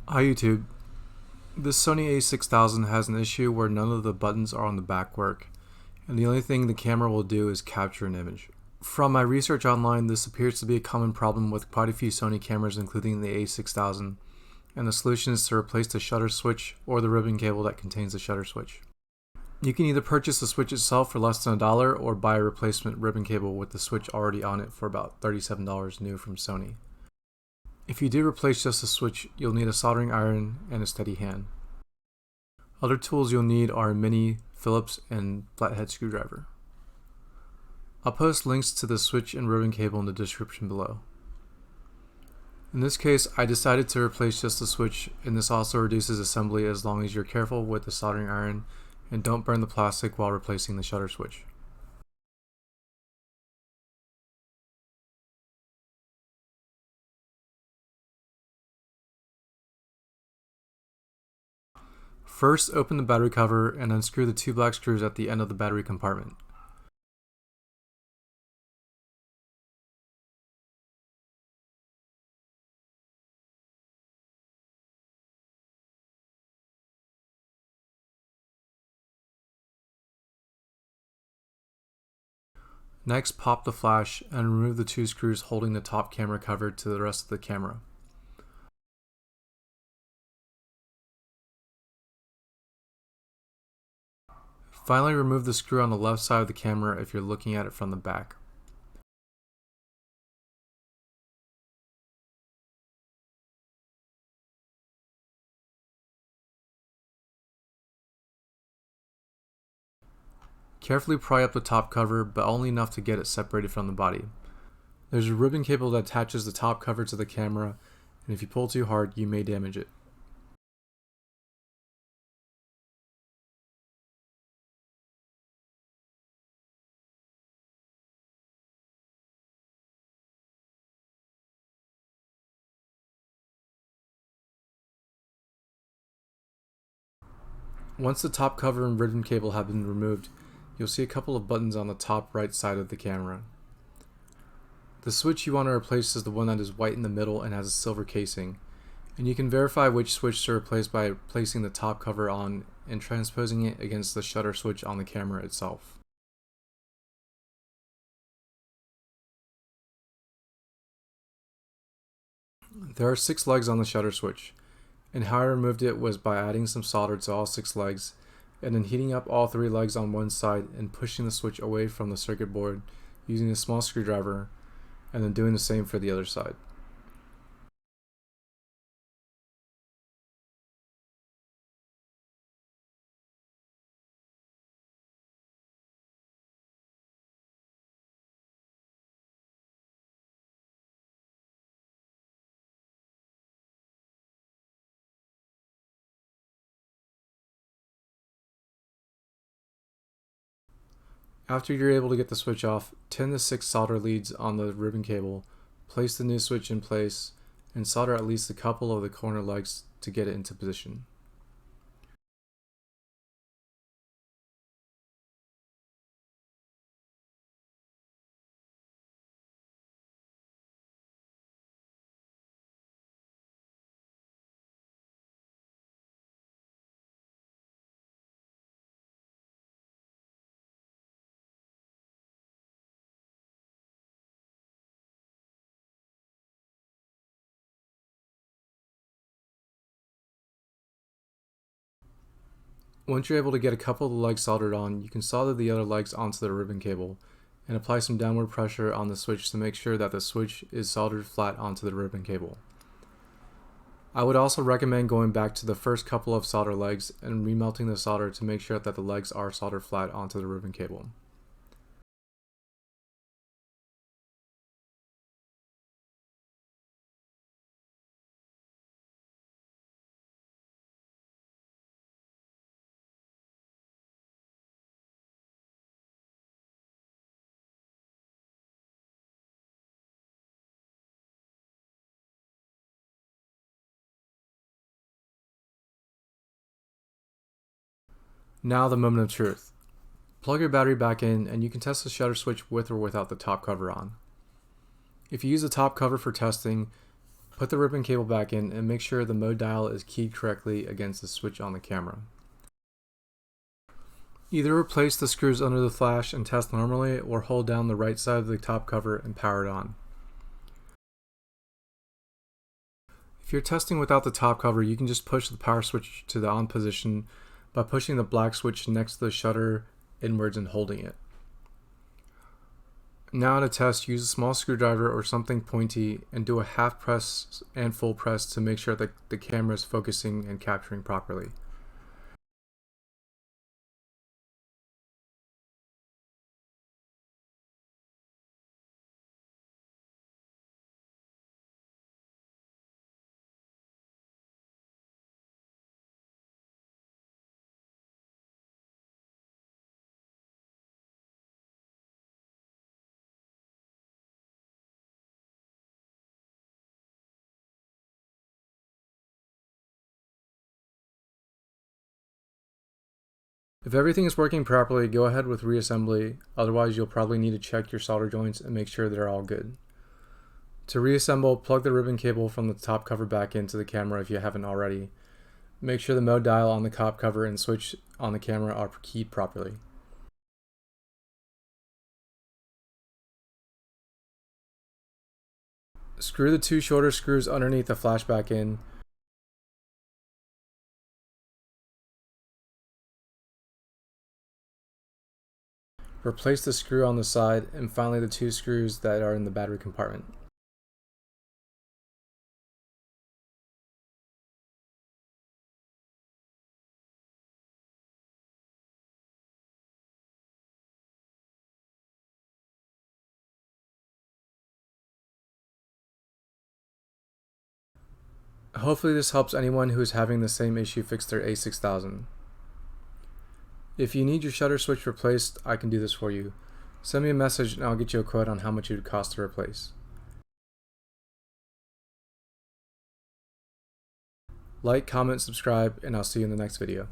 Hi YouTube. This Sony A6000 has an issue where none of the buttons are on the back work, and the only thing the camera will do is capture an image. From my research online, this appears to be a common problem with quite a few Sony cameras including the A6000, and the solution is to replace the shutter switch or the ribbon cable that contains the shutter switch. You can either purchase the switch itself for less than $1 or buy a replacement ribbon cable with the switch already on it for about $37 new from Sony. If you do replace just the switch, you'll need a soldering iron and a steady hand. Other tools you'll need are a mini, Phillips, and flathead screwdriver. I'll post links to the switch and ribbon cable in the description below. In this case, I decided to replace just the switch, and this also reduces assembly as long as you're careful with the soldering iron and don't burn the plastic while replacing the shutter switch. First, open the battery cover and unscrew the two black screws at the end of the battery compartment. Next, pop the flash and remove the two screws holding the top camera cover to the rest of the camera. Finally, remove the screw on the left side of the camera if you're looking at it from the back. Carefully pry up the top cover, but only enough to get it separated from the body. There's a ribbon cable that attaches the top cover to the camera, and if you pull too hard, you may damage it. Once the top cover and ribbon cable have been removed, you'll see a couple of buttons on the top right side of the camera. The switch you want to replace is the one that is white in the middle and has a silver casing, and you can verify which switch to replace by placing the top cover on and transposing it against the shutter switch on the camera itself. There are 6 legs on the shutter switch, and how I removed it was by adding some solder to all 6 legs, and then heating up all 3 legs on one side and pushing the switch away from the circuit board using a small screwdriver, and then doing the same for the other side. After you're able to get the switch off, tin the 6 solder leads on the ribbon cable, place the new switch in place, and solder at least a couple of the corner legs to get it into position. Once you're able to get a couple of the legs soldered on, you can solder the other legs onto the ribbon cable and apply some downward pressure on the switch to make sure that the switch is soldered flat onto the ribbon cable. I would also recommend going back to the first couple of solder legs and remelting the solder to make sure that the legs are soldered flat onto the ribbon cable. Now the moment of truth. Plug your battery back in and you can test the shutter switch with or without the top cover on. If you use the top cover for testing, Put the ribbon cable back in and make sure the mode dial is keyed correctly against the switch on the camera. Either replace the screws under the flash and test normally, or hold down the right side of the top cover and power it on. If you're testing without the top cover, you can just push the power switch to the on position by pushing the black switch next to the shutter inwards and holding it. Now to test, use a small screwdriver or something pointy and do a half press and full press to make sure that the camera is focusing and capturing properly. If everything is working properly, go ahead with reassembly, otherwise you'll probably need to check your solder joints and make sure they're all good. To reassemble, plug the ribbon cable from the top cover back into the camera if you haven't already. Make sure the mode dial on the top cover and switch on the camera are keyed properly. Screw the two shoulder screws underneath the flash back in. Replace the screw on the side, and finally the two screws that are in the battery compartment. Hopefully this helps anyone who is having the same issue fix their A6000. If you need your shutter switch replaced, I can do this for you. Send me a message and I'll get you a quote on how much it would cost to replace. Like, comment, subscribe, and I'll see you in the next video.